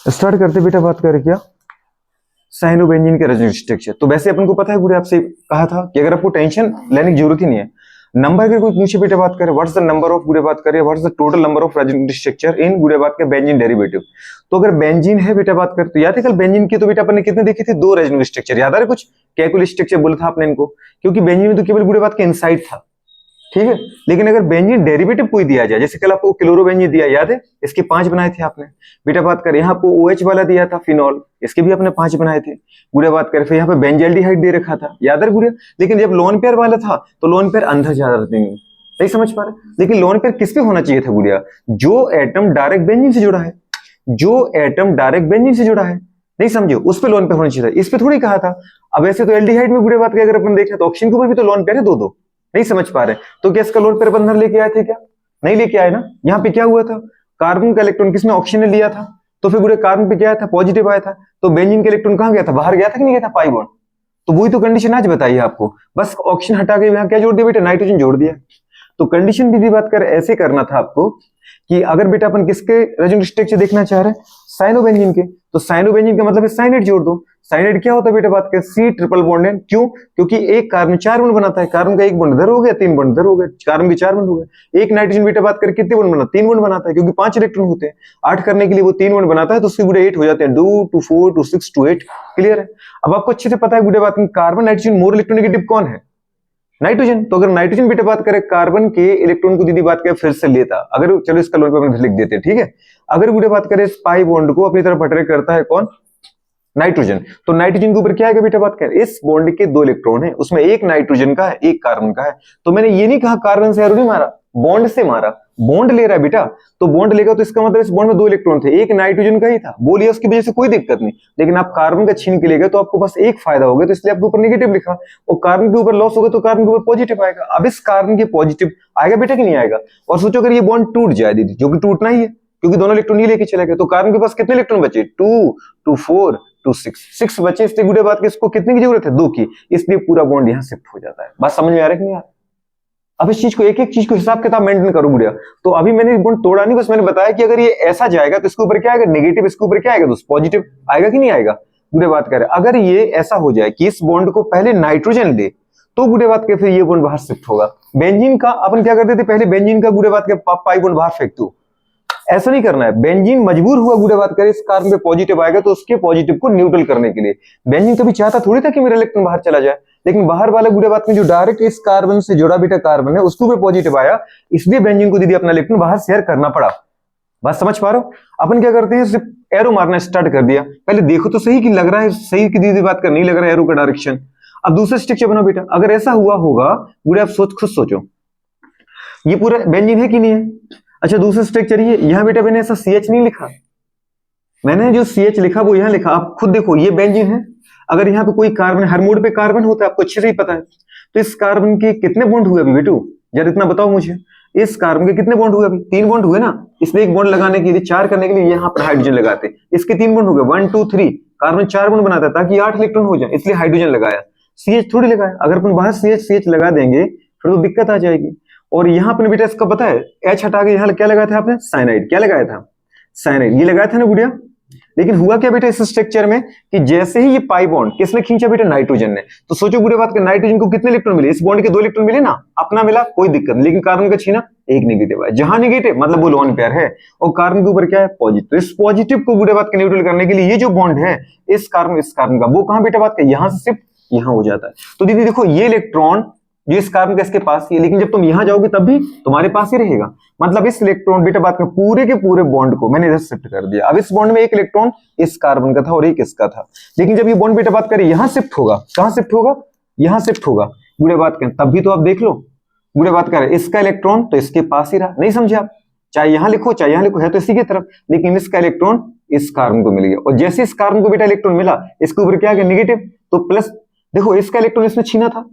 Start करते बेटा बात करें क्या साइनोबेंजीन के रेजोनेंस स्ट्रक्चर। तो वैसे अपन को पता है गुड़े आपसे कहा था कि अगर आपको टेंशन लेने की जरूरत ही नहीं है, नंबर के कोई पूछे बेटा बात करें व्हाट्स द नंबर ऑफ गुड़े बात करें what's the total number of resonance structure in गुड़े बात के बेंजीन डेरिवेटिव। तो अगर बेंजीन है बेटा बात करें तो याद है कल बेंजीन की तो बेटा अपन ने कितने देखे थे, 2 रेजोनेंस स्ट्रक्चर। याद आ रहा कुछ कैलकुलस स्ट्रक्चर बोला था आपने इनको, क्योंकि बेंजीन में तो केवल गुड़े बात के इनसाइड था, ठीक है। लेकिन अगर बेंजीन डेरिवेटिव कोई दिया जाए, जैसे कल आपको क्लोरोबेंजीन दिया, याद है इसके 5 बनाए थे आपने बेटा बात करें। यहाँ आपको OH वाला दिया था फिनॉल, इसके भी आपने 5 बनाए थे गुड़े बात करें। फिर यहाँ पे बेंजल्डिहाइड दे रखा था, याद है गुड़े। लेकिन जब लोन पेयर वाला था तो लोन पेयर अंदर जा रहा था, नहीं समझ पा रहे। लेकिन लोन पेयर किस पे होना चाहिए था गुड़िया, जो एटम डायरेक्ट बेंजीन से जुड़ा है, जो एटम डायरेक्ट बेंजीन से जुड़ा है, नहीं समझे, उस पे लोन पेयर होना चाहिए था, इस पे थोड़ी कहा था। अब ऐसे तो एल्डिहाइड में गुड़े बात करें अगर अपन देखें तो ऑक्सीजन के ऊपर भी तो लोन पेयर है 2-2, नहीं समझ पा रहे। तो क्या इसका लोन पेयर बंधन लेके आए थे क्या, नहीं लेके आए ना। यहाँ पे क्या हुआ था, कार्बन का इलेक्ट्रॉन किसने, ऑक्सीजन ने लिया था, तो फिर गुड़े कार्बन पे क्या आया था, पॉजिटिव आया था। तो बेंजीन का इलेक्ट्रॉन कहां गया था, बाहर गया था कि नहीं गया था, पाई बॉन्ड। तो वही तो कंडीशन आज बताइए आपको, बस ऑक्सीजन हटा के यहाँ क्या जोड़ दिया बेटा, नाइट्रोजन जोड़ दिया। तो कंडीशन भी बात कर ऐसे करना था आपको कि अगर बेटा अपन किसके रेजोनेंस स्ट्रक्चर देखना चाह रहे हैं, साइनोबेंजीन के, तो साइनोबेंजीन का मतलब है साइनाइड जोड़ दो। साइनाइड क्या होता है बेटा बात कर, C ट्रिपल बॉन्ड है। क्यों, क्योंकि एक कार्बन 4 बॉन्ड बनाता है, कार्बन का 1 बॉन्ड इधर हो गया, 3 बॉन्ड इधर हो गए, कार्बन के 4 बॉन्ड हो गए। एक नाइट्रोजन बेटा बात कर कितने बॉन्ड बनाता है, 3 बॉन्ड बनाता है, क्योंकि 5 इलेक्ट्रॉन होते हैं, 8 करने के लिए वो 3 बॉन्ड बनाता है, तो उसके गुड़े 8 हो जाते हैं, 2 2 4 2 6 2 8। क्लियर है। अब आपको अच्छे से पता है गुड़े बात, कार्बन नाइट्रोजन मोर इलेक्ट्रोनेगेटिव कौन है, नाइट्रोजन। तो अगर नाइट्रोजन बेटा बात करें कार्बन के इलेक्ट्रॉन को दीदी बात करें फिर से लेता, अगर चलो इसका लोन पे लिख देते, ठीक है। अगर गुड़े बात करें पाई बॉन्ड को अपनी तरफ अट्रैक्ट करता है कौन, नाइट्रोजन। तो नाइट्रोजन के ऊपर क्या है बेटा बात करें, इस बॉन्ड के 2 इलेक्ट्रॉन है, उसमें एक नाइट्रोजन का है एक कार्बन का है। तो मैंने ये नहीं कहा कार्बन से एरो नहीं मारा, बॉन्ड से मारा, बॉन्ड ले रहा है बेटा। तो बॉन्ड लेगा तो इसका मतलब इस बॉन्ड में 2 इलेक्ट्रॉन थे, एक नाइट्रोजन का ही था, वो लिया, उसकी वजह से कोई दिक्कत नहीं। लेकिन आप कार्बन का छीन के लेगा तो आपको बस एक फायदा होगा, तो इसलिए आपके ऊपर नेगेटिव लिखा। और कार्बन के ऊपर लॉस होगा तो कार्बन के ऊपर पॉजिटिव आएगा। अब इस कार्बन के पॉजिटिव आएगा बेटा कि नहीं आएगा। और सोचो अगर ये बॉन्ड टूट जाए दीदी, जो कि टूटना ही है क्योंकि दोनों इलेक्ट्रॉन ये लेके चले गए, तो कार्बन के पास कितने इलेक्ट्रॉन बचे, 2 2 4 2 6 बचे। इसलिए गुड़े बात की इसको कितने की जरूरत है, 2 की, इसलिए पूरा बॉन्ड यहाँ शिफ्ट हो जाता है। बात समझ में आ रहा है कि नहीं आ रहा। अब इस चीज को एक एक चीज को हिसाब किताब मेंटेन करो गुड़िया। तो अभी मैंने बॉन्ड तोड़ा नहीं, बस मैंने बताया कि अगर ये ऐसा जाएगा तो इसके ऊपर क्या आएगा, नेगेटिव, इसके ऊपर क्या आएगा दोस्त, पॉजिटिव आएगा कि नहीं आएगा। गुड़े बात करें अगर ये ऐसा हो जाए कि इस बॉन्ड को पहले नाइट्रोजन ले, तो गुड़े बात के फिर ये बॉन्ड बाहर शिफ्ट होगा। बेंजीन का अपन क्या करते थे, पहले बेंजीन का गुड़े बात के पाई बॉन्ड बाहर फेंक दो, ऐसा नहीं करना है। बेंजीन मजबूर हुआ गुड़े बात करे इस कार्बन पे पॉजिटिव आएगा तो उसके पॉजिटिव को न्यूट्रल करने के लिए। बेंजीन कभी चाहता थोड़ी था कि मेरा इलेक्ट्रॉन बाहर चला जाए, लेकिन बाहर वाला गुड़े बात में जो डायरेक्ट इस कार्बन से जुड़ा बेटा कार्बन है उसके ऊपर पॉजिटिव आया, इसलिए बेंजीन को दीदी अपना इलेक्ट्रॉन बाहर शेयर करना पड़ा। बात समझ पा रहे हो। अपन क्या करते हैं, सिर्फ एरो मारना स्टार्ट कर दिया। पहले देखो तो सही कि लग रहा है सही की दीदी बात कर, नहीं लग रहा है एरो का डायरेक्शन। अब दूसरा स्ट्रक्चर बनाओ बेटा, अगर ऐसा हुआ होगा गुड़े आप खुद सोचो ये पूरा बेंजीन है कि नहीं है। अच्छा दूसरा स्ट्रक्चर ये, यहां बेटा मैंने ऐसा CH नहीं लिखा, मैंने जो CH लिखा वो यहां लिखा। आप खुद देखो ये बेंजीन है, अगर यहाँ पे कोई कार्बन, हर मोड पे कार्बन होता है आपको अच्छे से ही पता है। तो इस कार्बन के कितने बॉन्ड हुए अभी बेटू, जरा इतना बताओ मुझे। इस कार्बन के कितने बॉन्ड हुए अभी, 3 बॉन्ड हुए ना। इसलिए एक बॉन्ड लगाने के लिए, 4 करने के लिए यहाँ पर हाइड्रोजन लगाते, इसके 3 बॉन्ड हो गए, 1 2 3। कार्बन 4 बॉन्ड बनाता है ताकि 8 इलेक्ट्रॉन हो जाए, इसलिए हाइड्रोजन लगाया, CH थोड़ी लगाया। अगर अपन बाहर CH लगा देंगे फिर तो दिक्कत आ जाएगी। और यहाँ पे बेटा इसका पता है, H हटा के यहाँ क्या लगाया था आपने, साइनाइड। क्या लगाया था, साइनाइड, ये लगाया था ना गुड़िया। लेकिन हुआ क्या बेटा इस स्ट्रक्चर में कि जैसे ही ये पाई बॉन्ड किसने खींचा बेटा, नाइट्रोजन ने। तो सोचो गुड़िया बात, नाइट्रोजन को कितने इलेक्ट्रॉन मिले, इस बॉन्ड के 2 इलेक्ट्रॉन मिले ना, अपना मिला कोई दिक्कत नहीं। लेकिन कार्बन का छीना, एक नेगेटिव है, जहां नेगेटिव मतलब वो लोन पेयर है, और कार्बन के ऊपर क्या है, पॉजिटिव। इस पॉजिटिव को गुड़िया बात के न्यूट्रल करने के लिए ये जो बॉन्ड है इस कार्बन का, वो कहां बेटा बात का, यहां से शिफ्ट यहां हो जाता है। तो दीदी देखो ये इलेक्ट्रॉन जो इस कार्बन का इसके पास ही है, लेकिन जब तुम यहां जाओगे तब भी तुम्हारे पास ही रहेगा। मतलब इस इलेक्ट्रॉन बेटा बात में पूरे के पूरे बॉन्ड को मैंने इधर शिफ्ट कर दिया। अब इस बॉन्ड में एक इलेक्ट्रॉन इस कार्बन का था और एक इसका था, लेकिन जब ये बॉन्ड बेटा बात करें यहां शिफ्ट होगा, कहां शिफ्ट होगा, यहां शिफ्ट होगा गुड़े बात करें, तब भी तो आप देख लो गुड़े बात करें इसका इलेक्ट्रॉन तो इसके पास ही रहा, नहीं समझे आप, चाहे यहां लिखो चाहे यहां लिखो, है तो इसी की तरफ, लेकिन इसका इलेक्ट्रॉन इस कार्बन को मिल गया। और जैसे इस कार्बन को बेटा इलेक्ट्रॉन मिला, इसके ऊपर क्या गया, नेगेटिव, तो प्लस। देखो इसका इलेक्ट्रॉन इसने छीना था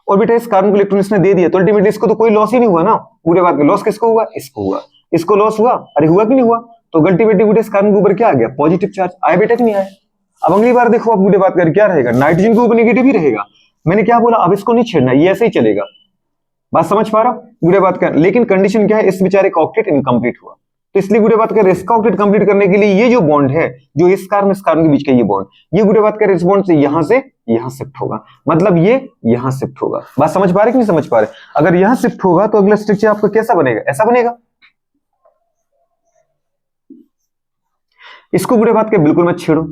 और बेटा इस कार्बन को इलेक्ट्रॉन इसने दे दिया, तो अल्टीमेटली इसको तो कोई लॉस ही नहीं हुआ ना। पूरे बात में लॉस किसको हुआ, इसको हुआ, इसको लॉस हुआ, अरे हुआ कि नहीं हुआ। तो अल्टीमेटली बेटा इस कार्बन के ऊपर क्या आ गया, पॉजिटिव चार्ज आया बेटा कि नहीं आया। अब अगली बार देखो, अब बात कर क्या रहेगा, नाइट्रोजन के ऊपर नेगेटिव ही रहेगा। मैंने क्या बोला, अब इसको नहीं छेड़ना, ये ऐसे ही चलेगा। बात समझ पा रहा हूं, बात कर। लेकिन कंडीशन क्या है, इस बेचारे का ऑक्टेट इनकम्प्लीट हुआ। तो इसलिए गुड़े बात करें इसका ऑक्टेट कंप्लीट करने के लिए ये जो बॉन्ड है, जो इस कार्बन के बीच का ये बॉन्ड, ये गुड़े बात करें इस बॉन्ड से यहां शिफ्ट होगा, मतलब ये यहां शिफ्ट होगा। बात समझ पा रहे कि नहीं समझ पा रहे? अगर यहां शिफ्ट होगा तो अगला स्ट्रक्चर आपका कैसा बनेगा? ऐसा बनेगा। इसको गुड़े बात कर बिल्कुल मत छेड़ो।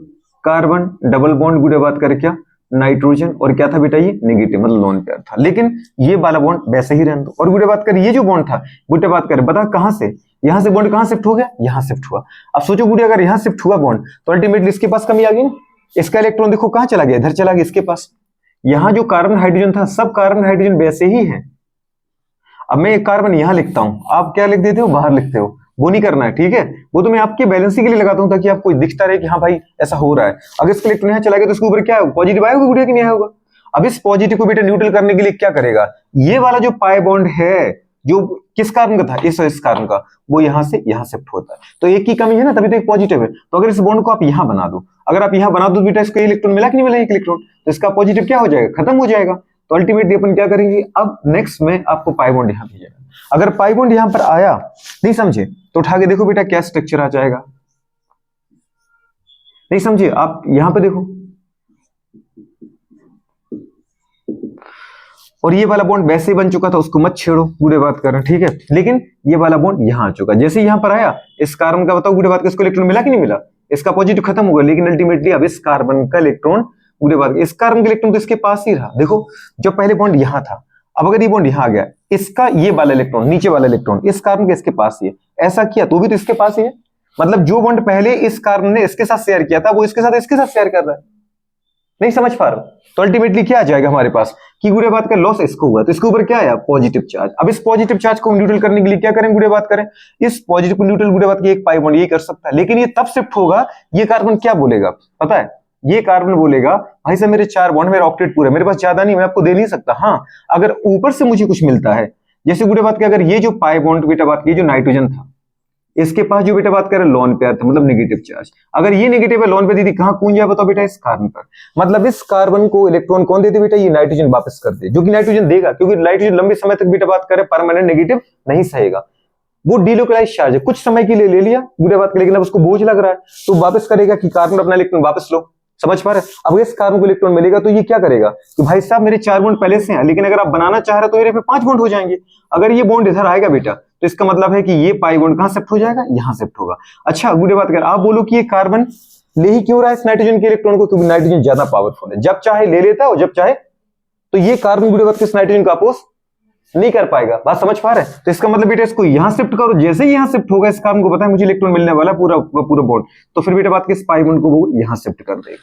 कार्बन डबल बॉन्ड गुड़े बात करे क्या? नाइट्रोजन, और क्या था बेटा? ये नेगेटिव मतलब लोन पेयर था, लेकिन ये वाला बॉन्ड वैसे ही रहने दो। और गुड़े बात करें ये जो बॉन्ड था, गुड़े बात करें बता कहां से, यहां से बॉन्ड कहां शिफ्ट हो गया? यहां शिफ्ट हुआ। अब सोचो गुड़े अगर यहां शिफ्ट हुआ बॉन्ड तो अल्टीमेटली इसके पास कमी आ गई ना, इसका इलेक्ट्रॉन देखो कहां चला गया? इधर चला गया इसके पास। यहां जो कार्बन हाइड्रोजन था सब कार्बन हाइड्रोजन वैसे ही है। अब मैं एक कार्बन यहां लिखता हूं, आप क्या लिख देते हो? बाहर लिखते हो। वो नहीं करना है, ठीक है? वो तो मैं आपके बैलेंसिंग के लिए लगाता हूं ताकि आपको दिखता रहे कि हाँ भाई ऐसा हो रहा है। अगर इसका इलेक्ट्रॉन यहां चला गया तो इसके ऊपर क्या पॉजिटिव आएगा गुड़िया कि नहीं आएगा? अब इस पॉजिटिव को बेटा न्यूट्रल करने के लिए क्या करेगा? ये वाला जो पाई बॉन्ड है जो किस कार्बन का था, इस कार्बन का, वो यहां से यहां शिफ्ट होता है। तो एक की कमी है ना, तभी तो एक पॉजिटिव है। तो अगर इस बॉन्ड को आप यहां बना दो, अगर आप यहां बना दो बेटा इसको इलेक्ट्रॉन मिला कि नहीं मिला? एक इलेक्ट्रॉन, तो इसका पॉजिटिव क्या हो जाएगा? खत्म हो जाएगा। तो अल्टीमेटली अपन क्या करेंगे? अब नेक्स्ट में आपको पाई बॉन्ड यहां भेजेगा। अगर पाई बॉन्ड यहां पर आया, नहीं समझे तो उठा के देखो बेटा क्या स्ट्रक्चर आ जाएगा। नहीं समझे आप? यहां पर देखो, और ये वाला बॉन्ड वैसे ही बन चुका था, उसको मत छेड़ो, गुड़े बात कर रहे हैं, ठीक है? लेकिन ये वाला बॉन्ड यहां आ चुका, जैसे यहां पर आया इस कार्बन का बताओ गुड़े बात का इसको इलेक्ट्रॉन मिला कि नहीं मिला? इसका पॉजिटिव खत्म हो गया, लेकिन अल्टीमेटली अब इस कार्बन का इलेक्ट्रॉन गुड़े बात, इस कार्बन का इलेक्ट्रॉन तो इसके पास ही रहा। देखो जब पहले बॉन्ड यहां था, अब अगर ये बॉन्ड यहां आ गया, इसका ये वाला इलेक्ट्रॉन, नीचे वाला इलेक्ट्रॉन इस कार्बन के इसके पास ही है, ऐसा किया तो भी तो इसके पास ही है। मतलब जो बॉन्ड पहले इस कार्बन ने इसके साथ शेयर किया था वो इसके साथ शेयर कर रहा है। नहीं समझ पा रहे हो? तो अल्टीमेटली क्या आ जाएगा हमारे पास कि गुड़े बात का लॉस इसको हुआ, तो इसके ऊपर क्या आया? Positive charge. अब इस पॉजिटिव चार्ज को न्यूट्रल करने के लिए क्या करें गुड़े बात करें? इस पॉजिटिव को न्यूट्रल गुड़े बात की एक पाई बॉन्ड ये कर सकता है, लेकिन ये तब शिफ्ट होगा, ये कार्बन क्या बोलेगा पता है? ये कार्बन बोलेगा भाई साहब मेरे 4 बॉन्ड, मेरा ऑक्टेट पूरा, मेरे पास ज्यादा नहीं, मैं आपको दे नहीं सकता। हाँ अगर ऊपर से मुझे कुछ मिलता है, जैसे गुड़े बात की अगर ये जो पाई बॉन्ड बेटा बात की जो नाइट्रोजन था, इसके पास जो बेटा बात करें लोन पेयर था, मतलब नेगेटिव चार्ज, अगर ये नेगेटिव है लोन पे दीदी कहां कूद जाए बताओ बेटा? इस कार्बन पर। मतलब इस कार्बन को इलेक्ट्रॉन कौन देते बेटा? ये नाइट्रोजन वापस कर दे, जो कि नाइट्रोजन देगा, क्योंकि नाइट्रोजन लंबे समय तक बेटा बात करे परमानेंट नेगेटिव नहीं सहेगा, वो डिलोकलाइज चार्ज है, कुछ समय के लिए ले लिया गुड़े बात के, लेकिन अब उसको बोझ लग रहा है तो वापस करेगा कि कार्बन अपना इलेक्ट्रॉन वापस लो। समझ पा रहे? अब इस कार्बन को इलेक्ट्रॉन मिलेगा तो ये क्या करेगा कि भाई साहब मेरे 4 बॉन्ड पहले से हैं, लेकिन अगर आप बनाना चाह रहे हो तो मेरे पे 5 बॉन्ड हो जाएंगे। अगर ये बॉन्ड इधर आएगा बेटा तो इसका मतलब है कि ये पाई बॉन्ड कहां शिफ्ट हो जाएगा? यहां शिफ्ट होगा। अच्छा गुड़े बात कर, आप बोलो कि ये कार्बन ले ही क्यों रहा है इस नाइट्रोजन के इलेक्ट्रॉन को? क्योंकि नाइट्रोजन ज्यादा पावरफुल है, जब चाहे ले लेता है और जब चाहे, तो ये कार्बन गुड़े बात किस नाइट्रोजन को अपोज नहीं कर पाएगा। बात समझ पा रहे हैं? तो इसका मतलब बेटा इसको यहां शिफ्ट करो, जैसे ही यहां शिफ्ट होगा इस कार्बन को पता है मुझे इलेक्ट्रॉन मिलने वाला पूरा बॉन्ड, तो फिर बेटा बात के इस पाई बॉन्ड को वो यहां शिफ्ट कर देगा।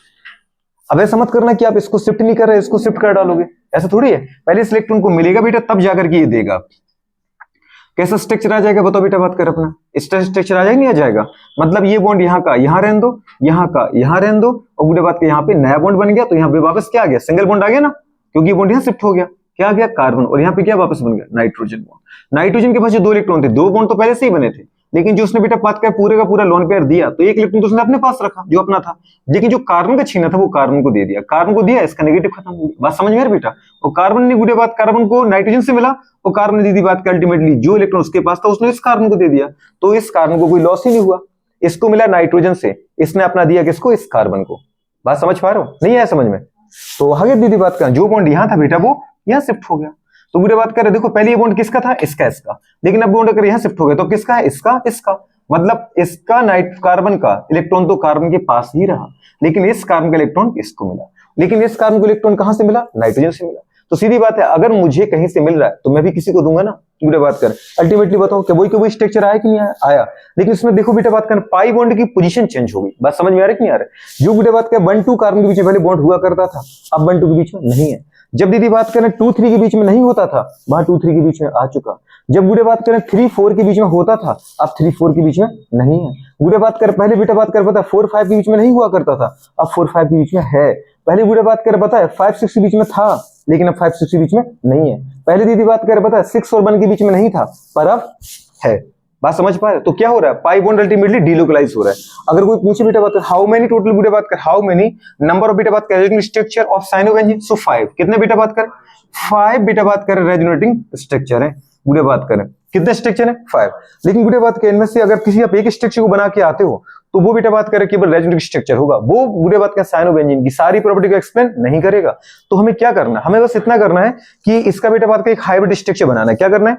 अब ऐसा मत करना कि आप इसको शिफ्ट नहीं कर रहे, इसको शिफ्ट कर डालोगे, ऐसा थोड़ी है। पहले इस इलेक्ट्रॉन को मिलेगा बेटा तब जाकर के ये देगा। कैसा स्ट्रक्चर आ जाएगा बताओ बेटा बात कर अपना? स्ट्रक्चर आ जाएगा नहीं आ जाएगा? मतलब ये बॉन्ड यहाँ का यहाँ रहने दो, यहाँ का यहाँ रहने दो, और गुड़े बात के यहाँ पे नया बॉन्ड बन गया, तो यहाँ पे वापस क्या आ गया? सिंगल बॉन्ड आ गया ना, क्योंकि ये बॉन्ड यहाँ शिफ्ट हो गया। क्या आ गया? कार्बन, और यहाँ पे क्या वापस बन गया? Nitrogen bond. नाइट्रोजन के पास जो 2 इलेक्ट्रॉन थे, 2 बॉन्ड तो पहले से ही बने थे, लेकिन जो उसने बेटा बात कर पूरे का पूरा लोन पेयर दिया, तो एक इलेक्ट्रॉन तो उसने अपने पास रखा जो अपना था, लेकिन जो कार्बन का छीना था वो कार्बन को दे दिया। कार्बन को दिया, इसका नेगेटिव खत्म हो गया। बात समझ में आ रही बेटा? और कार्बन ने गुड़े बात कार्बन को नाइट्रोजन से मिला, और कार्बन ने दीदी बात कर अल्टीमेटली जो इलेक्ट्रॉन उसके पास था उसने इस कार्बन को दे दिया, तो इस कार्बन को कोई लॉस ही नहीं हुआ। इसको मिला नाइट्रोजन से, इसने अपना दिया किसको? इस कार्बन को। बात समझ पा रहे हो? नहीं है समझ में? तो आगे दीदी बात कर, जो बॉन्ड यहाँ था बेटा वो यहाँ शिफ्ट हो गया। तो गुड़े बात कर देखो पहले ये बॉन्ड किसका था? इसका इसका, लेकिन अब बॉन्ड अगर यहाँ शिफ्ट हो गया तो किसका है? इसका इसका। मतलब इसका कार्बन का इलेक्ट्रॉन तो कार्बन के पास ही रहा, लेकिन इस कार्बन का इलेक्ट्रॉन इसको मिला, लेकिन इस कार्बन को इलेक्ट्रॉन कहां से मिला? नाइट्रोजन से मिला। तो सीधी बात है, अगर मुझे कहीं से मिल रहा है तो मैं भी किसी को दूंगा ना। गुड़े बात कर अल्टीमेटली बताओ कि वही स्ट्रक्चर आया कि नहीं आया? लेकिन इसमें देखो बेटा बात कर पाई बॉन्ड की पोजीशन चेंज हो गई। बात समझ में आ रही कि नहीं आ रही? जो गुड़े बात कर 1-2 कार्बन के बीच में पहले बॉन्ड हुआ करता था, अब 1-2 के बीच में नहीं है। जब दीदी बात करें 2-3 के बीच में नहीं होता था, वहां 2-3 के बीच में आ चुका। जब गुड़े बात करें 3-4 के बीच में होता था, अब 3-4 के बीच में नहीं है। गुड़े बात कर पहले बेटा बात कर पता 4-5 के बीच में नहीं हुआ करता था, अब 4-5 के बीच में है। पहले गुड़े बात कर पता है 5-6 के बीच में था, लेकिन अब 5-6 के बीच में नहीं है। पहले दीदी बात कर पता है 6 और 1 के बीच में नहीं था, पर अब है। बात समझ पा रहे? तो क्या हो रहा है? पाई बॉन्ड अल्टीमेटली डिलोकलाइज हो रहा है। अगर कोई पूछे बेटा बात कर हाउ मेनी टोटल बेटा बात कर हाउ मेनी नंबर ऑफ बेटा बात कर स्ट्रक्चर ऑफ साइनोबेंजीन, सो 5। कितने बेटा बात कर? 5 बेटा बात कर रेजोनेटिंग स्ट्रक्चर है। गुड़े बात करें कितने स्ट्रक्चर है 5। लेकिन गुड़े बात करें इनमें से अगर किसी आप एक स्ट्रक्चर को बना के आते हो तो वो बेटा बात करें केवल रेजोनेटिव स्ट्रक्चर होगा, वो गुड़े बात करें साइनोबेंजीन की सारी प्रॉपर्टी को एक्सप्लेन नहीं करेगा। तो हमें क्या करना है, हमें बस इतना करना है कि इसका बेटा बात करें एक हाइब्रिड स्ट्रक्चर बनाना है। क्या करना है,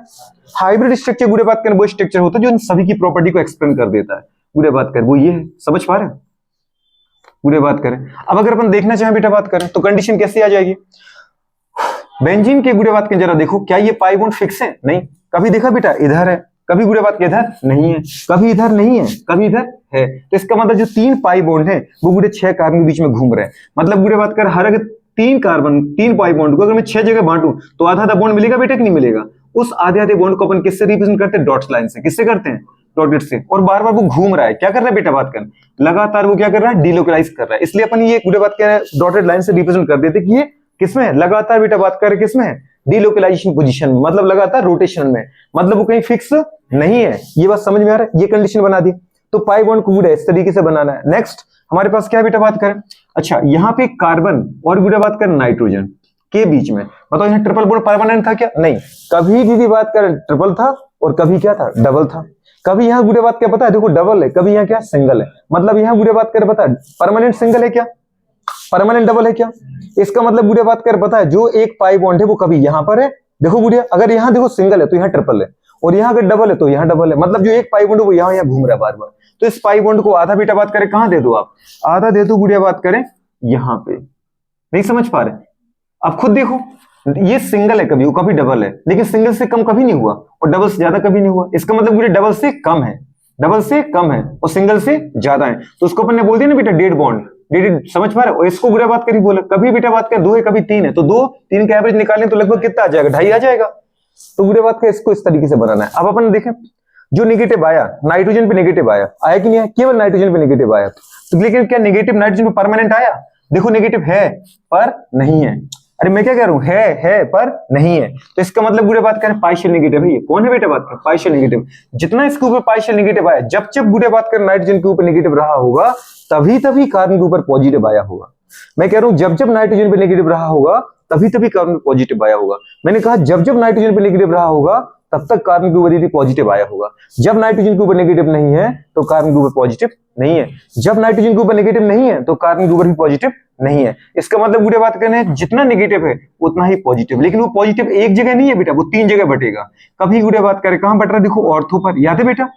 हाइब्रिड स्ट्रक्चर गुड़े बात करें वो स्ट्रक्चर होता है जो इन सभी की प्रॉपर्टी को एक्सप्लेन कर देता है। गुड़े बात करें वो ये है, समझ पा रहे हैं? गुड़े बात करें अब अगर अपन देखना चाहें बेटा बात करें तो कंडीशन कैसी आ जाएगी, बेंजीन के गुड़े बात के जरा देखो, क्या ये पाई बॉन्ड फिक्स है? नहीं। कभी देखा बेटा इधर है, कभी गुड़े बात के इधर नहीं है, कभी इधर नहीं है, कभी इधर है। तो इसका मतलब जो 3 पाई बॉन्ड है वो गुड़े 6 कार्बन के बीच में घूम रहे हैं। मतलब गुड़े बात कर हर अगर 3 कार्बन 3 पाई बॉन्ड को अगर मैं 6 जगह बांटूं तो आधा आधा बॉन्ड मिलेगा बेटा कि नहीं मिलेगा? उस आधे आधे बॉन्ड को अपन किससे रिप्रेजेंट करते हैं? डॉट्स लाइन से। किससे करते हैं? डॉटेड से। और बार बार वो घूम रहा है, क्या कर रहा है बेटा बात कर, लगातार वो क्या कर रहा है? डिलोकलाइज कर रहा है। इसलिए अपन ये गुड़े बात कह डॉटेड लाइन से रिप्रेजेंट कर देते कि ये किसमें है? लगातार बेटा बात कर किसमें है? डिलोकलाइजेशन पोजीशन, मतलब लगातार रोटेशन में, मतलब वो कहीं फिक्स नहीं है। ये बात समझ में आ रहा है? ये कंडीशन बना दी। तो पाई बॉन्ड को गुड़े इस तरीके से बनाना है। नेक्स्ट हमारे पास क्या बेटा बात करें, अच्छा यहाँ पे कार्बन और गुड़े बात करें नाइट्रोजन के बीच में, बताओ यहाँ ट्रिपल बॉन्ड परमानेंट था क्या? नहीं। कभी दीदी बात करें ट्रिपल था और कभी क्या था? डबल था। कभी यहाँ गुड़े बात क्या पता है, देखो डबल है, कभी यहाँ क्या सिंगल है। मतलब यहाँ गुड़े बात कर पता है परमानेंट सिंगल है क्या, परमानेंट डबल है क्या? इसका मतलब गुड़े बात कर पता है जो एक पाई बॉन्ड है वो कभी यहाँ पर है, देखो गुड़िया अगर यहाँ देखो सिंगल है तो यहाँ ट्रिपल है, और यहाँ अगर डबल है तो यहाँ डबल है। मतलब जो एक पाई बॉन्ड है वो यहाँ यहाँ घूम रहा है बार बार। तो इस पाई बॉन्ड को आधा बेटा बात करें कहाँ दे दो आप, आधा दे दो गुड़िया बात करें यहाँ पे। नहीं समझ पा रहे? अब खुद देखो ये सिंगल है कभी, वो कभी डबल है, लेकिन सिंगल से कम कभी नहीं हुआ और डबल से ज्यादा कभी नहीं हुआ। इसका मतलब गुड़िया डबल से कम है, डबल से कम है और सिंगल से ज्यादा है। तो उसको अपन ने बोल दिया ना बेटा डेड बॉन्ड, डेड, समझ पा रहे हो? इसको गुड़िया बात करी बोले कभी बेटा बात कर 2 है कभी 3 है, तो 2 3 का एवरेज निकालें तो लगभग कितना आ जाएगा? 2.5 आ जाएगा। तो गुड़िया बात का इसको इस तरीके से बनाना है। अब अपन देखें जो नेगेटिव आया, नाइट्रोजन पे नेगेटिव आया, आया कि नहीं आया? केवल नाइट्रोजन पे नेगेटिव आया। तो लेकिन क्या नेगेटिव नाइट्रोजन पे परमानेंट आया? देखो नेगेटिव है पर नहीं है। अरे मैं क्या कह रहा हूं, है पर नहीं है। तो इसका मतलब गुड़े बात करें पार्शियल नेगेटिव है। ये कौन है बेटा बात करें? Partial negative. जितना इसके ऊपर पार्शियल नेगेटिव आया, जब जब गुड़े बात करें नाइट्रोजन के ऊपर नेगेटिव रहा होगा तभी तभी कार्बन के ऊपर पॉजिटिव आया होगा। मैं कह रहा हूं जब जब नाइट्रोजन पे नेगेटिव रहा होगा तभी तभी कार्बन पे पॉजिटिव आया होगा। मैंने कहा जब जब नाइट्रोजन पे नेगेटिव रहा होगा तब तक कार्बन के ऊपर यदि पॉजिटिव आया होगा। जब नाइट्रोजन के ऊपर नेगेटिव नहीं है तो कार्बन के ऊपर पॉजिटिव नहीं है। जब नाइट्रोजन के ऊपर नेगेटिव नहीं है तो कार्बन के ऊपर भी पॉजिटिव नहीं है। इसका मतलब गुड़े बात करने जितना नेगेटिव है उतना ही पॉजिटिव। लेकिन वो पॉजिटिव एक जगह नहीं है बेटा, वो 3 जगह बटेगा। कभी गुड़े बात करें कहां बट रहा है? देखो ऑर्थो पर, याद है बेटा?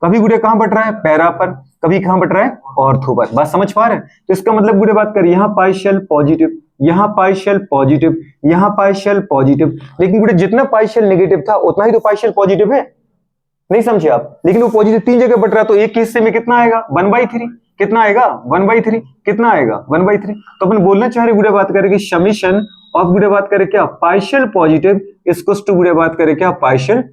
कभी गुड़े कहां बट रहा है? पैरा पर। कभी कहां बट रहा है? ऑर्थो पर। बात समझ पा रहे हैं? तो इसका मतलब गुड़े बात करें यहाँ पार्शियल पॉजिटिव, यहाँ पार्शियल पॉजिटिव, यहाँ पार्शियल पॉजिटिव। लेकिन गुड़े जितना पार्शियल नेगेटिव था उतना ही तो पार्शियल पॉजिटिव है। नहीं समझे आप? लेकिन वो पॉजिटिव 3 जगह बट रहा है तो एक के हिस्से में कितना आएगा? 1/3। कितना आएगा? 1/3। कितना आएगा? 1/3। तो अपन बोलना चाह रहे गुड़े बात करें कि समीशन ऑफ गुड़े बात करें क्या पार्शियल पॉजिटिव इक्वल्स टू गुड़े बात करें क्या पार्शियल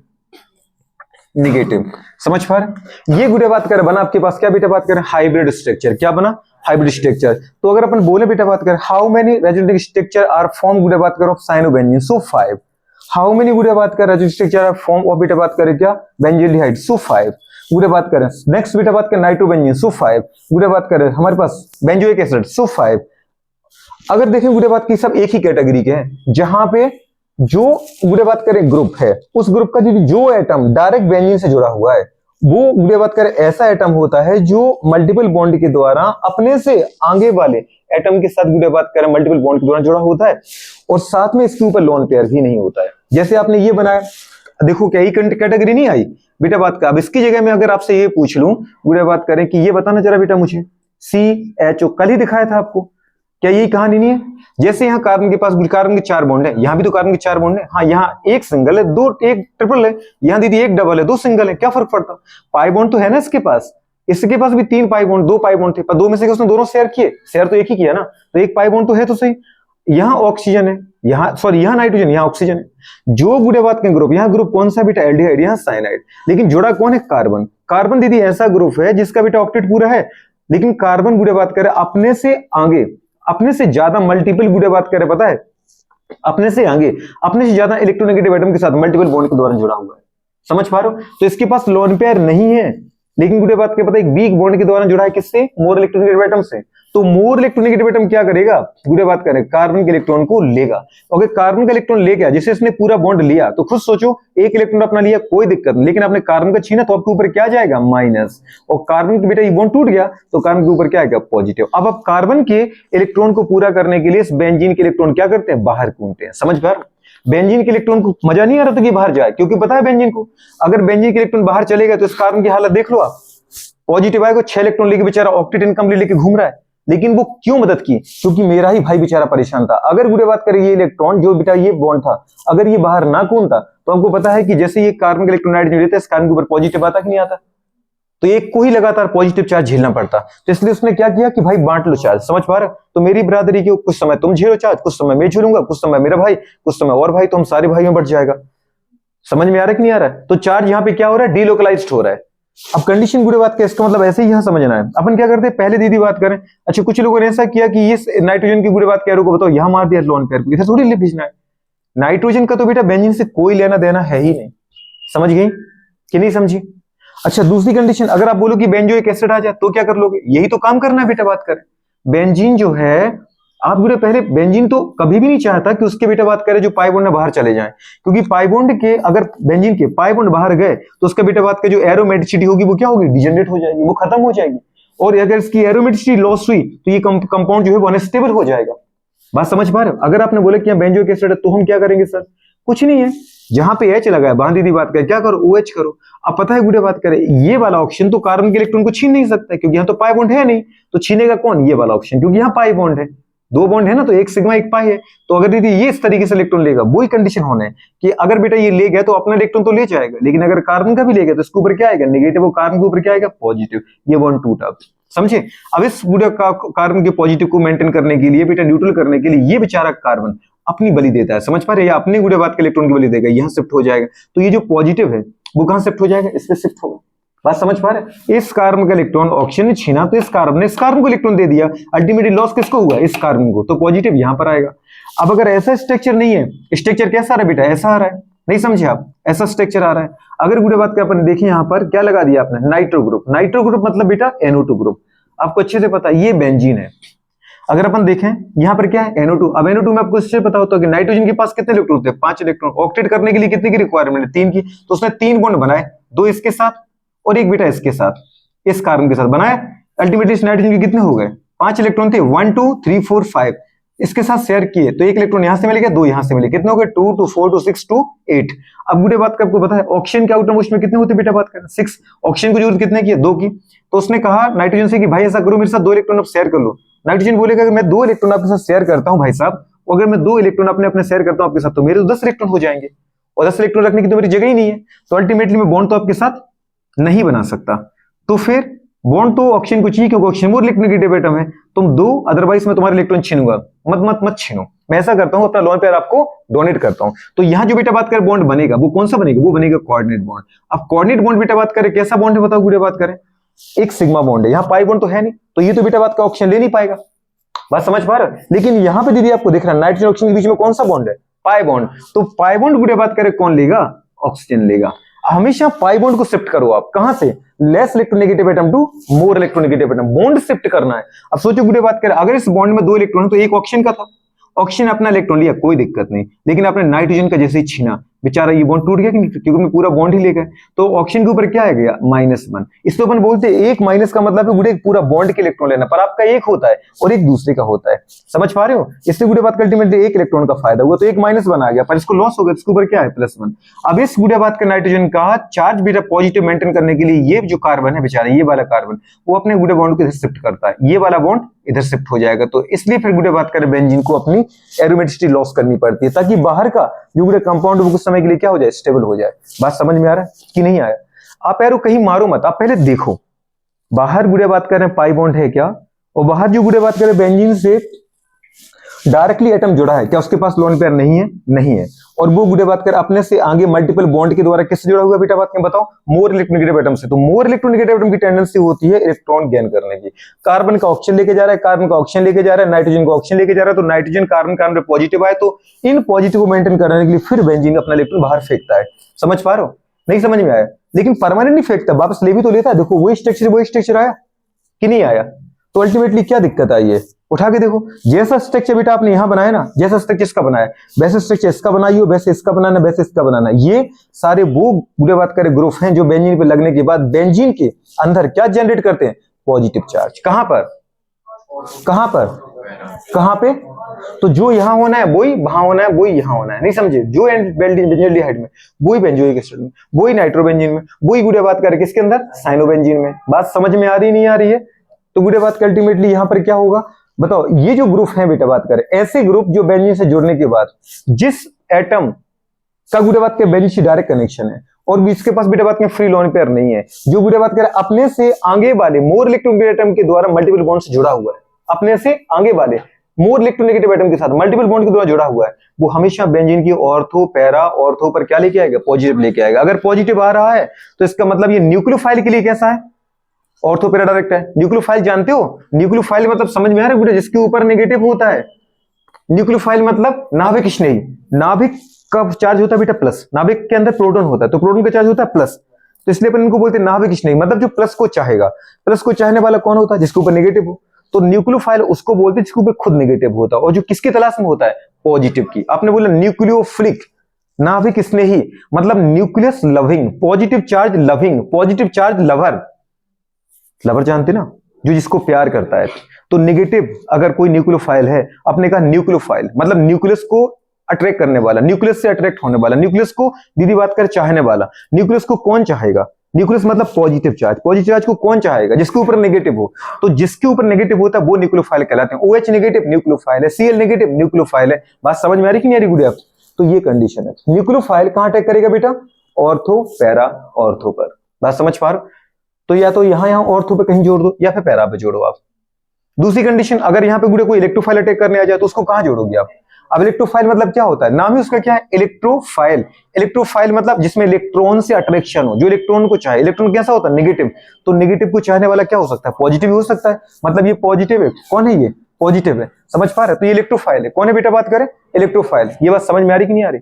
नेगेटिव। समझ पा रहे? ये गुड़े बात करें बना आपके पास क्या बेटा बात करें हाइब्रिड स्ट्रक्चर। क्या बना? Hybrid structure. तो अगर अपन बोले बेटा बात करें how many resonative structure are form गुड़े बात करें of cyanobenzene, so 5। How many गुड़े बात करें resonative structure are form of बेटा बात करें क्या बेंजोल्डिहाइड, सो 5 गुड़े बात करें। नेक्स्ट बेटा बात करें नाइट्रोबेंजीन, सो 5 गुड़े बात करें हमारे पास बेंजोइक एसिड, सो 5। अगर देखें गुड़े बात की सब एक ही कैटेगरी के हैं, जहां पे जो गुड़े बात करें ग्रुप है उस ग्रुप का जो एटम डायरेक्ट बेंजीन से जुड़ा हुआ है वो गुड़े बात करें ऐसा एटम होता है जो मल्टीपल बॉन्ड के द्वारा अपने से आगे वाले एटम के साथ गुड़े बात करें मल्टीपल बॉन्ड के द्वारा जुड़ा होता है, और साथ में इसके ऊपर लोन पेयर भी नहीं होता है। जैसे आपने ये बनाया, देखो क्या ही कैटेगरी नहीं आई बेटा बात का। अब इसकी जगह में अगर आपसे ये पूछ लूं गुड़े बात करें कि ये बताना जरा बेटा मुझे CHO, कल ही दिखाया था आपको, क्या यही कहानी नहीं है? जैसे यहाँ कार्बन के पास कार्बन के 4 बॉन्ड है, यहाँ भी तो कार्बन के 4 बॉन्ड है। हाँ यहाँ एक सिंगल है, 2 एक ट्रिपल है, यहाँ दीदी एक डबल है, 2 सिंगल है, क्या फर्क पड़ता? पाई बॉन्ड तो है ना इसके पास। इसके पास भी 3 पाई बॉन्ड, 2 पाई बॉन्ड थे, पर 2 में से उसने दोनों शेयर किए, शेयर तो एक ही किया ना, तो एक पाई बॉन्ड तो है तो सही। यहाँ ऑक्सीजन है, यहाँ सॉरी यहाँ नाइट्रोजन, यहाँ ऑक्सीजन है। जो गुड़े बात के ग्रुप, यहाँ ग्रुप कौन सा बेटा? एल्डिहाइड, यहाँ साइनाइड। लेकिन जुड़ा कौन है? कार्बन। कार्बन दीदी ऐसा ग्रुप है जिसका बेटा ऑक्टेट पूरा है, लेकिन कार्बन गुड़े बात करे अपने से आगे, अपने से ज्यादा मल्टीपल गुड़े बात करे, पता है अपने से आगे, अपने से ज्यादा इलेक्ट्रोनेगेटिव एटम के साथ मल्टीपल बॉन्ड के द्वारा जुड़ा हुआ है। समझ पा रहे हो? तो इसके पास लोन पेयर नहीं है, लेकिन गुड़े बात के पता है एक वीक बॉन्ड के द्वारा जुड़ा है किससे? मोर इलेक्ट्रोनेगेटिव एटम से। तो मोर इलेक्ट्रोनेगेटिव एटम क्या करेगा, पूरे बात करें कार्बन के इलेक्ट्रॉन को लेगा। अगर कार्बन का इलेक्ट्रॉन ले गया, जैसे इसने पूरा बॉन्ड लिया, तो खुद सोचो एक इलेक्ट्रॉन अपना लिया कोई दिक्कत नहीं, लेकिन आपने कार्बन का छीना तो आपके ऊपर क्या जाएगा, माइनस। और कार्बन के बेटा ये बॉन्ड टूट गया तो कार्बन के ऊपर क्या आएगा, पॉजिटिव। अब आप कार्बन के इलेक्ट्रॉन को पूरा करने के लिए इस बेंजीन के इलेक्ट्रॉन क्या करते हैं, बाहर घूमते हैं। समझ पा रहे हो? बेंजीन के इलेक्ट्रॉन को मजा नहीं आ रहा था कि बाहर जाए, क्योंकि पता है बेंजीन को अगर बेंजीन के इलेक्ट्रॉन बाहर चले गए तो इस कार्बन की हालत देख लो आप, पॉजिटिव आएगा 6 इलेक्ट्रॉन लेके बेचारा ऑक्टेट इनकम्प्लीट लेके घूम रहा है। लेकिन वो क्यों मदद की, क्योंकि मेरा ही भाई बेचारा परेशान था। अगर बुरे बात करें ये इलेक्ट्रॉन जो बेटा ये बॉन्ड था, अगर ये बाहर ना कूदता तो हमको पता है कि जैसे ये कार्बन का इलेक्ट्रॉन नाइट्रोजन लेते हैं, इस कार्बन के ऊपर पॉजिटिव आता कि नहीं आता, तो एक को ही लगातार पॉजिटिव चार्ज झेलना पड़ता। तो इसलिए उसने क्या किया कि भाई बांट लो चार्ज। समझ पा रहे हो? तो मेरी बरादरी के कुछ समय तुम झेलो चार्ज, कुछ समय मैं झेलूंगा, कुछ समय मेरा भाई, कुछ समय और भाई, तो हम सारे भाइयों में बढ़ जाएगा। समझ में आ रहा है कि नहीं आ रहा है? तो चार्ज यहाँ पे क्या हो रहा है, डीलोकलाइज्ड हो रहा है। अब कंडीशन बुरे बात का इसका मतलब ऐसे ही यहाँ समझना है। अपन क्या करते हैं, पहले दीदी बात करें। अच्छा, कुछ लोगों ने ऐसा किया कि ये नाइट्रोजन की बुरे बात कह रहे को बताओ, यहाँ मार दिया लोन पेयर को, इधर थोड़ी ले भेजना है। नाइट्रोजन का तो बेटा बेंजीन से कोई लेना देना है ही नहीं। समझ गई कि नहीं समझी? अच्छा, दूसरी कंडीशन, अगर आप बोलो कि बेंजोइक एसिड आ जाए तो क्या कर लोगे, यही तो काम करना है बेटा। बात करें बेंजीन जो है, आप बुरे पहले बेंजीन तो कभी भी नहीं चाहता कि उसके बेटा बात करें जो पाई बॉन्ड बाहर चले जाएं, क्योंकि पाई बॉन्ड के अगर बेंजीन के पाई बॉन्ड बाहर गए तो उसका बेटा बात करें जो एरोमेटिसिटी होगी वो क्या होगी, डिजेनरेट हो जाएगी, वो खत्म हो जाएगी। और अगर इसकी एरोमेटिसिटी लॉस हुई तो ये कंपाउंड जो है वो अनस्टेबल हो जाएगा। बात समझ पा रहे हो? अगर आपने बोला कि यहाँ बेंजोइक एसिड है तो हम क्या करेंगे सर, कुछ नहीं है, जहां पे एच लगा है बांधी दी बात करें क्या करो, OH करो। अब पता है गुड़े बात करें ये वाला ऑप्शन तो कार्बन के इलेक्ट्रॉन को छीन नहीं सकता, क्योंकि यहाँ तो पाई बॉन्ड है नहीं, तो छीनेगा कौन, ये वाला ऑप्शन, क्योंकि यहाँ पाई बॉन्ड है, दो बॉन्ड है ना, तो एक सिग्मा एक पाई है। तो अगर दीदी ये इस तरीके से इलेक्ट्रॉन लेगा, वही कंडीशन होना है कि अगर बेटा ये ले गया तो अपना इलेक्ट्रॉन तो ले जाएगा, लेकिन अगर कार्बन का भी ले गया तो इसके ऊपर क्या आएगा, नेगेटिव, और कार्बन के ऊपर क्या आएगा, पॉजिटिव। ये बॉन्ड टूटा। समझे? अब इस पूरे कार्बन के पॉजिटिव को मेंटेन करने के लिए बेटा, न्यूट्रल करने के लिए ये बेचारा कार्बन अपनी बलि देता है। समझ पा रहे हैं? या अपनी गुड़े बात के इलेक्ट्रॉन की बलि देगा, यहां शिफ्ट हो जाएगा। तो ये जो पॉजिटिव है वो कहां शिफ्ट हो जाएगा, इस पे शिफ्ट होगा। बात समझ पा रहे हैं? इस कार्बन का इलेक्ट्रॉन ऑक्सीजन ने छीना तो इस कार्बन ने इस कार्बन को इलेक्ट्रॉन दे दिया, अल्टीमेटली लॉस किसको हुआ, इस कार्बन को, तो पॉजिटिव यहां पर आएगा। अब अगर ऐसा स्ट्रक्चर नहीं है, स्ट्रक्चर कैसा आ रहा है बेटा, ऐसा आ रहा है, नहीं समझे आप, ऐसा स्ट्रक्चर आ रहा है। अगर गुड़े बात के अपन देखिए यहाँ पर क्या लगा दिया आपने, नाइट्रो ग्रुप। नाइट्रो ग्रुप मतलब बेटा NO2 ग्रुप, आपको अच्छे से पता है ये बेंजीन है। अगर अपन देखें यहाँ पर क्या है, NO2। अब NO2 में आपको इससे पता होता है कि नाइट्रोजन के पास कितने इलेक्ट्रॉन होते हैं, 5 इलेक्ट्रॉन। ऑक्टेट करने के लिए कितने की रिक्वायरमेंट है, 3 की। तो उसने 3 बॉन्ड बनाए, 2 इसके साथ और एक बेटा इसके साथ, इस कार्बन के साथ बनाए। अल्टीमेटली इस नाइट्रोजन के कितने हो गए, 5 इलेक्ट्रॉन थे, 1 2 3 4 5 इसके साथ शेयर किए, तो 1 इलेक्ट्रॉन यहां से मिल गया, 2 यहां से मिले, कितने हो गए, 2 2 4 2 6 2 8। अब बुरे बात का आपको पता है ऑक्सीजन के आउटर मोस्ट में कितने होते बेटा, बात करें 6। ऑक्सीजन की जरूरत कितने की है, 2 की। तो उसने कहा नाइट्रोजन से कि भाई ऐसा करो मेरे साथ 2 इलेक्ट्रॉन आप शेयर कर लो। नाइट्रोजन बोलेगा कि मैं 2 इलेक्ट्रॉन आपके साथ शेयर करता हूं भाई साहब, अगर मैं 2 इलेक्ट्रॉन अपने अपने शेयर करता हूं आपके साथ तो मेरे तो 10 इलेक्ट्रॉन हो जाएंगे, और 10 इलेक्ट्रॉन रखने की तो मेरी जगह ही नहीं है, तो अल्टीमेटली मैं बॉन्ड तो आपके साथ नहीं बना सकता। तो फिर बॉन्ड तो ऑक्सीजन को चाहिए, क्योंकि ऑक्सीजन वो इलेक्ट्रोनेगेटिव एटम है। तुम दो, अदरवाइज मैं तुम्हारे इलेक्ट्रॉन छीनूंगा, मत मत मत छीनो। मैं ऐसा करता हूं अपना लोन पेयर आपको डोनेट करता हूं। तो यहां जो बेटा बात कर बॉन्ड बनेगा वो कौन सा बनेगा, वो बनेगा कोऑर्डिनेट बॉन्ड। अब कोऑर्डिनेट बॉन्ड बेटा बात करें कैसा बॉन्ड है बताओ, गुड़े बात करें एक सिग्मा बॉन्ड है, यहाँ पाई बॉन्ड तो है नहीं, तो ये तो बेटा बात का ऑक्सीजन ले नहीं पाएगा। बात समझ पा रहे? लेकिन यहां पे दीदी आपको दिख रहा है नाइट्रोजन ऑक्सीजन के बीच में कौन सा बॉन्ड है, पाई बॉन्ड। तो पाई बॉन्ड गुड़े बात करें कौन लेगा, ऑक्सीजन लेगा। हमेशा पाई बॉन्ड को शिफ्ट करो आप, कहां से, less electronegative atom to more electronegative atom, bond shift करना है। अब सोचो गुड़े बात करें अगर इस बॉन्ड में 2 इलेक्ट्रॉन है तो एक ऑक्सीजन का था, ऑक्सीजन अपना इलेक्ट्रॉन लिया कोई दिक्कत नहीं, लेकिन आपने नाइट्रोजन का जैसे ही छीना बेचारा ये बॉन्ड टूट गया कि नहीं, क्योंकि हमने पूरा बॉन्ड ही ले गए, तो ऑक्सीजन के ऊपर क्या आ गया, -1। इसको अपन बोलते हैं एक माइनस का मतलब है गुड़े पूरा बॉन्ड के इलेक्ट्रॉन लेना, पर आपका एक होता है और एक दूसरे का होता है। समझ पा रहे हो? इससे गुड़े बात अल्टीमेटली एक इलेक्ट्रॉन का फायदा हुआ, तो एक माइनस बना गया, पर इसको लॉस हो गया, इसके ऊपर क्या है, +1। अब इस गुड़े बात का नाइट्रोजन का चार्ज बेटा पॉजिटिव मेंटेन करने के लिए ये जो कार्बन है बेचारा, ये वाला कार्बन वो अपने गुड़े बॉन्ड को इधर शिफ्ट करता है, ये वाला बॉन्ड इधर शिफ्ट हो जाएगा। तो इसलिए फिर गुड़े बात करें बेंजीन को अपनी एरोमेटिसिटी लॉस करनी पड़ती है, ताकि बाहर का जो गुड़े कंपाउंड वो कुछ समय के लिए क्या हो जाए, स्टेबल हो जाए। बात समझ में आ रहा है कि नहीं आया? आप एरो कहीं मारो मत, आप पहले देखो बाहर गुड़े बात कर रहे हैं पाई बॉन्ड है क्या, और बाहर जो गुड़े बात कर रहे हैं बेंजीन से डायरेक्टली एटम जुड़ा है क्या, उसके पास लोन पेयर नहीं है, नहीं है। और वो गुड़े बात कर अपने से आगे मल्टीपल बॉन्ड के द्वारा किससे जुड़ा हुआ है बेटा बात में बताओ, मोर इलेक्ट्रोनेगेटिव एटम से। तो मोर इलेक्ट्रोनेगेटिव एटम की टेंडेंसी होती है इलेक्ट्रॉन गेन करने की। कार्बन का ऑक्सीजन लेके जा रहा है, कार्बन का ऑक्सीजन लेके जा रहा है, नाइट्रोजन का ऑक्सीजन लेके जा रहा है, तो नाइट्रोजन कार्बन कार्बन पॉजिटिव आए तो इन पॉजिटिव को मेंटेन करने के लिए फिर बेंजीन अपना इलेक्ट्रॉन बाहर फेंकता है। समझ पा रहे हो? नहीं समझ में आया? लेकिन परमानेंट नहीं फेंकता, वापस ले भी तो लेता है। देखो वो स्ट्रक्चर आया कि नहीं आया? तो अल्टीमेटली क्या दिक्कत आई है, उठा के देखो। जैसा स्ट्रक्चर बेटा आपने यहां बनाया ना, जैसा स्ट्रक्चर इसका बनाया वैसे स्ट्रक्चर इसका बनाइए, वैसे इसका बनाना, वैसे इसका बनाना। ये सारे वो बुरे बात करें ग्रुप हैं जो बेंजीन पे लगने के बाद बेंजीन के अंदर क्या जनरेट करते हैं, पॉजिटिव चार्ज। कहां पर, कहां पर, कहां पे, तो जो यहां होना है वही वहां होना है, वही यहां होना है, नहीं समझे। जो बेंजोल्डिहाइड में, वही बेंजोइक एसिड में, वही नाइट्रोबेंजीन में, वही गुड़े बात करें किसके अंदर, साइनोबेंजीन में। बात समझ में आ रही नहीं आ रही है। तो गुड़े बात अल्टीमेटली यहां पर क्या होगा बताओ। ये जो ग्रुप है बेटा बात करें, ऐसे ग्रुप जो बेंजीन से जुड़ने के बाद जिस एटम का गुड़े बात के बेंजीन से डायरेक्ट कनेक्शन है और इसके पास बेटा बात में फ्री लोन पेयर नहीं है, जो गुड़े बात करें अपने से आगे वाले मोर इलेक्ट्रोनेगेटिव एटम के द्वारा मल्टीपल बॉन्ड से जुड़ा हुआ है, अपने से आगे वाले मोर इलेक्ट्रोनेगेटिव एटम के साथ मल्टीपल बॉन्ड के द्वारा जुड़ा हुआ है, वो हमेशा बेंजीन की ऑर्थो पैरा ऑर्थो पर क्या लेके आएगा, पॉजिटिव लेके आएगा। अगर पॉजिटिव आ रहा है तो इसका मतलब ये न्यूक्लियोफाइल के लिए कैसा है, ऑर्थो पैरा डायरेक्ट है। न्यूक्लियोफाइल जानते हो, न्यूक्लियोफाइल मतलब समझ में आ रहा है, जिसके ऊपर नेगेटिव होता है। न्यूक्लियोफाइल मतलब नाभिक स्नेही, नाभिक का चार्ज होता है बेटा प्लस, नाभिक के अंदर प्रोटॉन होता है तो प्रोटॉन का चार्ज होता है प्लस, तो इसलिए अपन इनको बोलते हैं नाभिक स्नेही, मतलब जो प्लस को चाहेगा। प्लस को चाहने वाला कौन होता है, जिसके ऊपर नेगेटिव हो। तो न्यूक्लियोफाइल उसको बोलते हैं जिसके ऊपर खुद नेगेटिव होता है और जो किसकी तलाश में होता है, पॉजिटिव की। आपने बोला न्यूक्लियोफिलिक, नाभिक स्नेही मतलब nucleus loving, positive charge loving, positive charge lover, lover जानते ना, जो जिसको प्यार करता है। तो नेगेटिव अगर कोई न्यूक्लियोफाइल है, आपने कहा न्यूक्लियोफाइल मतलब न्यूक्लियस को अट्रैक्ट करने वाला, न्यूक्लियस से अट्रैक्ट होने वाला, न्यूक्लियस को दीदी बात कर चाहने वाला। न्यूक्लियस को कौन चाहेगा, न्यूक्लियस मतलब पॉजिटिव चार्ज, पॉजिटिव चार्ज को कौन चाहेगा, जिसके ऊपर नेगेटिव हो। तो जिसके ऊपर नेगेटिव होता है वो न्यूक्लियोफाइल कहलाते हैं। OH नेगेटिव न्यूक्लियोफाइल है, Cl नेगेटिव न्यूक्लियोफाइल है। बात समझ में आ रही कि नहीं आ रही गुड़े आप। तो ये कंडीशन है। न्यूक्लियोफाइल कहां अटैक करेगा बेटा, ऑर्थो पैरा ऑर्थो पर। बात समझ पा रहे हो। तो या तो यहां ऑर्थो पे कहीं जोड़ दो या फिर पैरा पे जोड़ो आप। दूसरी कंडीशन, अगर यहां पे गुड़े कोई इलेक्ट्रोफाइल अटैक करने आ जाए तो उसको कहां जोड़ोगे आप। अब इलेक्ट्रोफाइल मतलब क्या होता है, नाम ही उसका क्या है, इलेक्ट्रोफाइल। इलेक्ट्रोफाइल मतलब जिसमें इलेक्ट्रॉन से अट्रैक्शन हो, जो इलेक्ट्रॉन को चाहे। इलेक्ट्रॉन कैसा होता है, नेगेटिव। तो नेगेटिव को चाहने वाला क्या हो सकता है, पॉजिटिव हो सकता है। मतलब ये पॉजिटिव है, कौन है ये, पॉजिटिव है। समझ पा रहे, तो ये इलेक्ट्रोफाइल है। कौन है बेटा बात करें, इलेक्ट्रोफाइल। ये बात समझ में आ रही कि नहीं आ रही।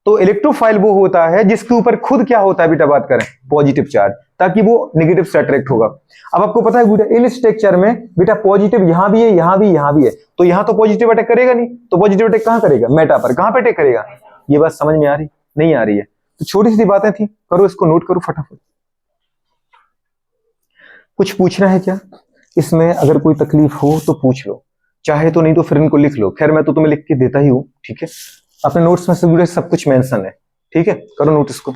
तो इलेक्ट्रोफाइल वो होता है जिसके ऊपर खुद क्या होता है बेटा बात करें, पॉजिटिव चार्ज, ताकि वो नेगेटिव से अट्रैक्ट होगा। अब आपको पता है बेटा इन स्ट्रक्चर में बेटा पॉजिटिव यहां भी है, यहां भी, यहां भी है। तो यहां तो पॉजिटिव अटैक करेगा नहीं, तो पॉजिटिव अटैक कहां करेगा, मेटा पर। कहां पे अटैक करेगा, ये बात समझ में आ रही नहीं आ रही है। तो छोटी सी बातें थी, करो इसको नोट करो फटाफट। कुछ पूछना है क्या इसमें, अगर कोई तकलीफ हो तो पूछ लो, चाहे तो, नहीं तो फिर इनको लिख लो। खैर मैं तो तुम्हें लिख के देता ही हूं, ठीक है। अपने नोट्स में से सब कुछ मेंशन है, ठीक है। करो नोट इसको।